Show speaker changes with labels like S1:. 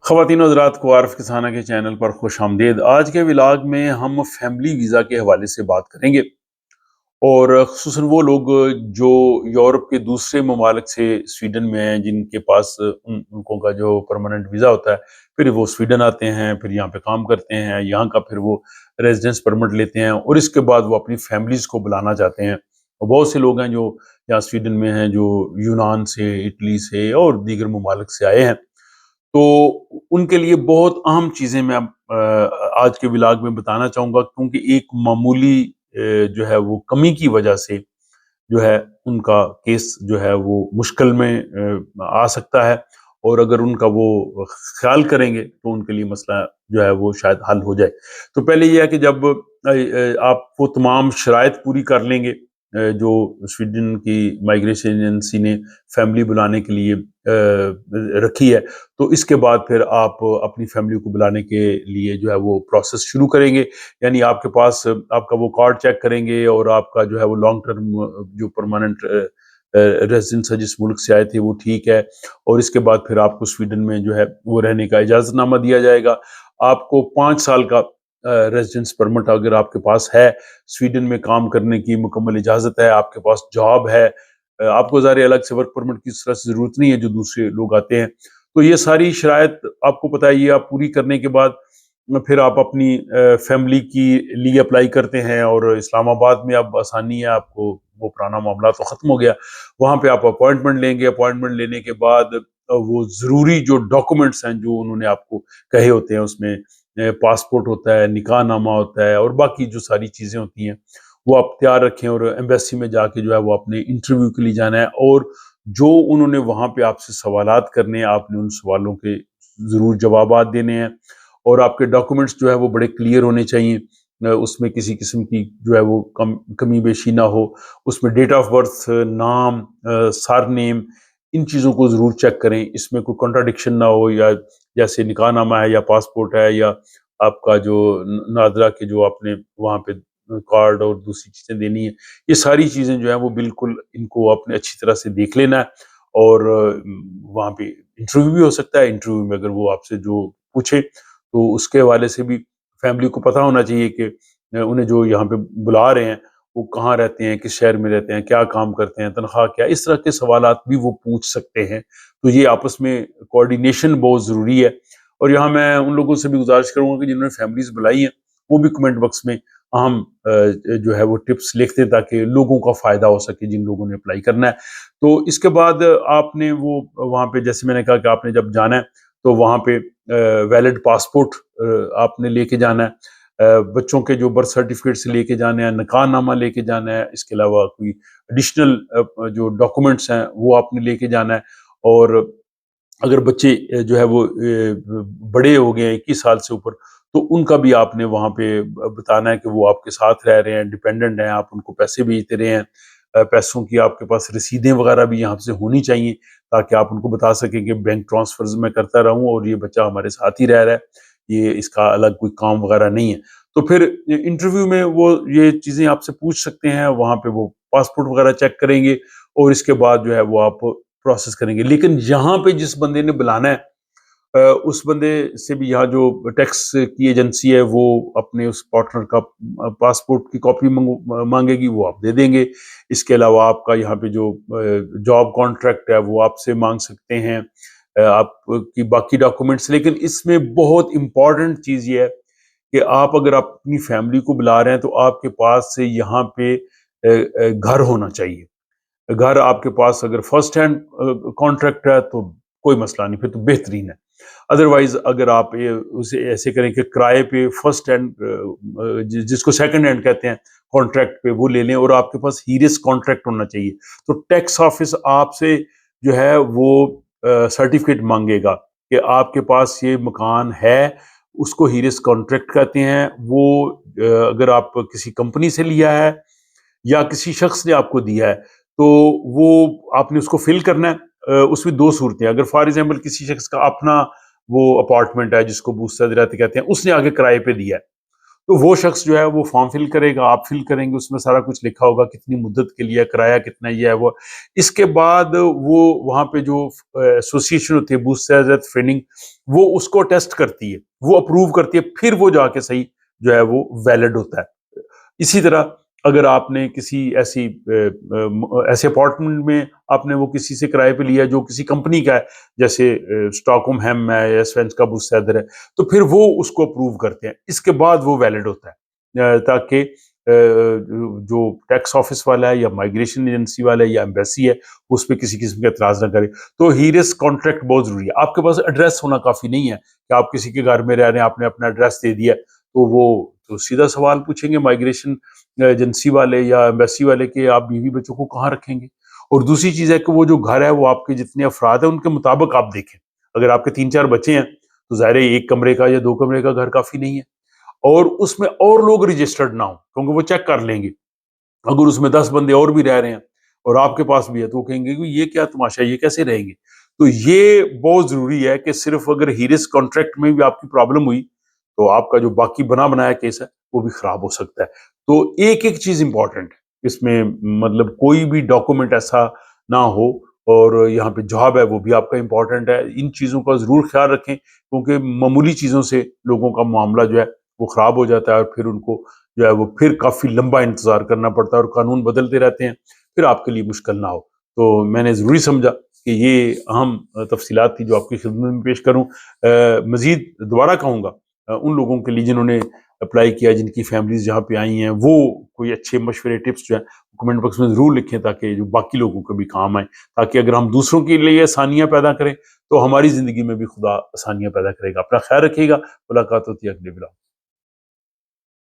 S1: خواتین و حضرات کو عارف کسانہ کے چینل پر خوش آمدید۔ آج کے ولاگ میں ہم فیملی ویزا کے حوالے سے بات کریں گے، اور خصوصاً وہ لوگ جو یورپ کے دوسرے ممالک سے سویڈن میں ہیں، جن کے پاس ان لوگوں کا جو پرماننٹ ویزا ہوتا ہے، پھر وہ سویڈن آتے ہیں، پھر یہاں پہ کام کرتے ہیں، یہاں کا پھر وہ ریزیڈنس پرمٹ لیتے ہیں، اور اس کے بعد وہ اپنی فیملیز کو بلانا چاہتے ہیں۔ اور بہت سے لوگ ہیں جو یہاں سویڈن میں ہیں، جو یونان سے، اٹلی سے اور دیگر ممالک سے آئے ہیں۔ تو ان کے لیے بہت اہم چیزیں میں آج کے ولاگ میں بتانا چاہوں گا، کیونکہ ایک معمولی جو ہے وہ کمی کی وجہ سے جو ہے ان کا کیس جو ہے وہ مشکل میں آ سکتا ہے، اور اگر ان کا وہ خیال کریں گے تو ان کے لیے مسئلہ جو ہے وہ شاید حل ہو جائے۔ تو پہلے یہ ہے کہ جب آپ وہ تمام شرائط پوری کر لیں گے جو سویڈن کی مائیگریشن ایجنسی نے فیملی بلانے کے لیے رکھی ہے، تو اس کے بعد پھر آپ اپنی فیملی کو بلانے کے لیے جو ہے وہ پروسیس شروع کریں گے۔ یعنی آپ کے پاس آپ کا وہ کارڈ چیک کریں گے، اور آپ کا جو ہے وہ لانگ ٹرم جو پرماننٹ ریزیڈنس ہے جس ملک سے آئے تھے وہ ٹھیک ہے، اور اس کے بعد پھر آپ کو سویڈن میں جو ہے وہ رہنے کا اجازت نامہ دیا جائے گا۔ آپ کو 5 سال کا ریزیڈنس پرمٹ اگر آپ کے پاس ہے، سویڈن میں کام کرنے کی مکمل اجازت ہے، آپ کے پاس جاب ہے، آپ کو ظاہر الگ سے ورک پرمٹ کی اس طرح سے ضرورت نہیں ہے جو دوسرے لوگ آتے ہیں۔ تو یہ ساری شرائط آپ کو پتہ ہے، یہ آپ پوری کرنے کے بعد پھر آپ اپنی فیملی کی لیے اپلائی کرتے ہیں، اور اسلام آباد میں اب آسانی ہے، آپ کو وہ پرانا معاملہ تو ختم ہو گیا۔ وہاں پہ آپ اپوائنٹمنٹ لیں گے، اپوائنٹمنٹ لینے کے بعد وہ ضروری جو ڈاکومنٹس ہیں جو انہوں نے آپ کو کہے ہوتے ہیں، اس میں پاسپورٹ ہوتا ہے، نکاح نامہ ہوتا ہے، اور باقی جو ساری چیزیں ہوتی ہیں وہ آپ تیار رکھیں، اور ایمبیسی میں جا کے جو ہے وہ اپنے انٹرویو کے لیے جانا ہے، اور جو انہوں نے وہاں پہ آپ سے سوالات کرنے ہیں، آپ نے ان سوالوں کے ضرور جوابات دینے ہیں، اور آپ کے ڈاکومنٹس جو ہے وہ بڑے کلیئر ہونے چاہیے، اس میں کسی قسم کی جو ہے وہ کمی بیشی نہ ہو۔ اس میں ڈیٹ آف برتھ، نام، سر نیم، ان چیزوں کو ضرور چیک کریں، اس میں کوئی کنٹراڈکشن نہ ہو، یا جیسے نکاح نامہ ہے یا پاسپورٹ ہے، یا آپ کا جو نادرا کے جو آپ نے وہاں پہ کارڈ اور دوسری چیزیں دینی ہیں، یہ ساری چیزیں جو ہیں وہ بالکل ان کو آپ نے اچھی طرح سے دیکھ لینا ہے۔ اور وہاں پہ انٹرویو بھی ہو سکتا ہے، انٹرویو میں اگر وہ آپ سے جو پوچھے تو اس کے حوالے سے بھی فیملی کو پتہ ہونا چاہیے کہ انہیں جو یہاں پہ بلا رہے ہیں وہ کہاں رہتے ہیں، کس شہر میں رہتے ہیں، کیا کام کرتے ہیں، تنخواہ کیا، اس طرح کے سوالات بھی وہ پوچھ سکتے ہیں۔ تو یہ آپس میں کوارڈینیشن بہت ضروری ہے۔ اور یہاں میں ان لوگوں سے بھی گزارش کروں گا کہ جنہوں نے فیملیز بلائی ہیں وہ بھی کمنٹ باکس میں اہم جو ہے وہ ٹپس لکھ دیں، تاکہ لوگوں کا فائدہ ہو سکے جن لوگوں نے اپلائی کرنا ہے۔ تو اس کے بعد آپ نے وہ وہاں پہ جیسے میں نے کہا کہ آپ نے جب جانا ہے تو وہاں پہ ویلڈ پاسپورٹ آپ نے لے کے جانا ہے، بچوں کے جو برتھ سرٹیفکیٹ سے لے کے جانا ہے، نکاح نامہ لے کے جانا ہے، اس کے علاوہ کوئی ایڈیشنل جو ڈاکومنٹس ہیں وہ آپ نے لے کے جانا ہے۔ اور اگر بچے جو ہے وہ بڑے ہو گئے ہیں 21 سال سے اوپر، تو ان کا بھی آپ نے وہاں پہ بتانا ہے کہ وہ آپ کے ساتھ رہ رہے ہیں، ڈیپینڈنٹ ہیں، آپ ان کو پیسے بھیجتے رہے ہیں، پیسوں کی آپ کے پاس رسیدیں وغیرہ بھی یہاں سے ہونی چاہیے، تاکہ آپ ان کو بتا سکیں کہ بینک ٹرانسفرز میں کرتا رہا ہوں، اور یہ بچہ ہمارے ساتھ ہی رہ رہا ہے، یہ اس کا الگ کوئی کام وغیرہ نہیں ہے۔ تو پھر انٹرویو میں وہ یہ چیزیں آپ سے پوچھ سکتے ہیں، وہاں پہ وہ پاسپورٹ وغیرہ چیک کریں گے، اور اس کے بعد جو ہے وہ آپ پروسیس کریں گے۔ لیکن یہاں پہ جس بندے نے بلانا ہے اس بندے سے بھی یہاں جو ٹیکس کی ایجنسی ہے وہ اپنے اس پارٹنر کا پاسپورٹ کی کاپی مانگے گی، وہ آپ دے دیں گے۔ اس کے علاوہ آپ کا یہاں پہ جو جاب کانٹریکٹ ہے وہ آپ سے مانگ سکتے ہیں، آپ کی باقی ڈاکومنٹس۔ لیکن اس میں بہت امپورٹنٹ چیز یہ ہے کہ آپ اگر اپنی فیملی کو بلا رہے ہیں تو آپ کے پاس سے یہاں پہ گھر ہونا چاہیے۔ گھر آپ کے پاس اگر فرسٹ ہینڈ کانٹریکٹ ہے تو کوئی مسئلہ نہیں، پھر تو بہترین ہے۔ ادروائز اگر آپ اسے ایسے کریں کہ کرائے پہ فرسٹ ہینڈ جس کو سیکنڈ ہینڈ کہتے ہیں کانٹریکٹ پہ وہ لے لیں، اور آپ کے پاس ہیرس کانٹریکٹ ہونا چاہیے، تو ٹیکس آفس آپ سے جو ہے وہ سرٹیفکیٹ مانگے گا کہ آپ کے پاس یہ مکان ہے، اس کو ہیرس کانٹریکٹ کہتے ہیں۔ وہ اگر آپ کسی کمپنی سے لیا ہے یا کسی شخص نے آپ کو دیا ہے تو وہ آپ نے اس کو فل کرنا ہے۔ اس میں دو صورتیں، اگر فار ایگزامپل کسی شخص کا اپنا وہ اپارٹمنٹ ہے جس کو بوستہ دراتے کہتے ہیں، اس نے آگے کرائے پہ دیا ہے، تو وہ شخص جو ہے وہ فارم فل کرے گا، آپ فل کریں گے، اس میں سارا کچھ لکھا ہوگا کتنی مدت کے لیے، کرایہ کتنا یہ ہے وہ. اس کے بعد وہ وہاں پہ جو ایسوسیشن ہوتی ہے بوتھ سیاست ٹریننگ، وہ اس کو ٹیسٹ کرتی ہے، وہ اپروو کرتی ہے، پھر وہ جا کے صحیح جو ہے وہ ویلڈ ہوتا ہے. اسی طرح اگر آپ نے کسی ایسے اپارٹمنٹ میں آپ نے وہ کسی سے کرائے پہ لیا جو کسی کمپنی کا ہے، جیسے اسٹاک ہوم ہیم ہے یا سوینسکا بوس سیدر ہے، تو پھر وہ اس کو اپروو کرتے ہیں، اس کے بعد وہ ویلڈ ہوتا ہے، تاکہ جو ٹیکس آفس والا ہے یا مائگریشن ایجنسی والا ہے یا ایمبیسی ہے اس پہ کسی قسم کا اعتراض نہ کرے. تو ہیرس کانٹریکٹ بہت ضروری ہے. آپ کے پاس ایڈریس ہونا کافی نہیں ہے کہ آپ کسی کے گھر میں رہ رہے ہیں، آپ نے اپنا ایڈریس دے دیا تو وہ تو سیدھا سوال پوچھیں گے مائگریشن ایجنسی والے یا ایمبیسی والے کہ آپ بیوی بچوں کو کہاں رکھیں گے. اور دوسری چیز ہے کہ وہ جو گھر ہے وہ آپ کے جتنے افراد ہیں ان کے مطابق آپ دیکھیں. اگر آپ کے 3-4 بچے ہیں تو ظاہر ہے 1 کمرے کا یا 2 کمرے کا گھر کافی نہیں ہے، اور اس میں اور لوگ رجسٹرڈ نہ ہوں کیونکہ وہ چیک کر لیں گے. اگر اس میں 10 بندے اور بھی رہ رہے ہیں اور آپ کے پاس بھی ہے تو وہ کہیں گے کہ یہ کیا تماشا ہے، یہ کیسے رہیں گے. تو یہ بہت ضروری ہے کہ صرف اگر ہیرس کانٹریکٹ میں بھی آپ کی پرابلم ہوئی تو آپ کا جو باقی بنا بنایا کیس ہے وہ بھی خراب ہو سکتا ہے. تو ایک ایک چیز امپورٹنٹ ہے اس میں، مطلب کوئی بھی ڈاکومنٹ ایسا نہ ہو. اور یہاں پہ جاب ہے وہ بھی آپ کا امپورٹنٹ ہے. ان چیزوں کا ضرور خیال رکھیں کیونکہ معمولی چیزوں سے لوگوں کا معاملہ جو ہے وہ خراب ہو جاتا ہے اور پھر ان کو جو ہے وہ پھر کافی لمبا انتظار کرنا پڑتا ہے اور قانون بدلتے رہتے ہیں، پھر آپ کے لیے مشکل نہ ہو. تو میں نے ضروری سمجھا کہ یہ اہم تفصیلات تھی جو آپ کی خدمت میں پیش کروں. مزید دوبارہ کہوں گا ان لوگوں کے لیے جنہوں نے اپلائی کیا، جن کی فیملیز جہاں پہ آئی ہیں، وہ کوئی اچھے مشورے ٹپس جو ہیں کمنٹ باکس میں ضرور لکھیں تاکہ جو باقی لوگوں کو بھی کام آئیں، تاکہ اگر ہم دوسروں کے لیے آسانیاں پیدا کریں تو ہماری زندگی میں بھی خدا آسانیاں پیدا کرے گا. اپنا خیال رکھیے گا. ملاقات ہوتی ہے اگلے ولاگ.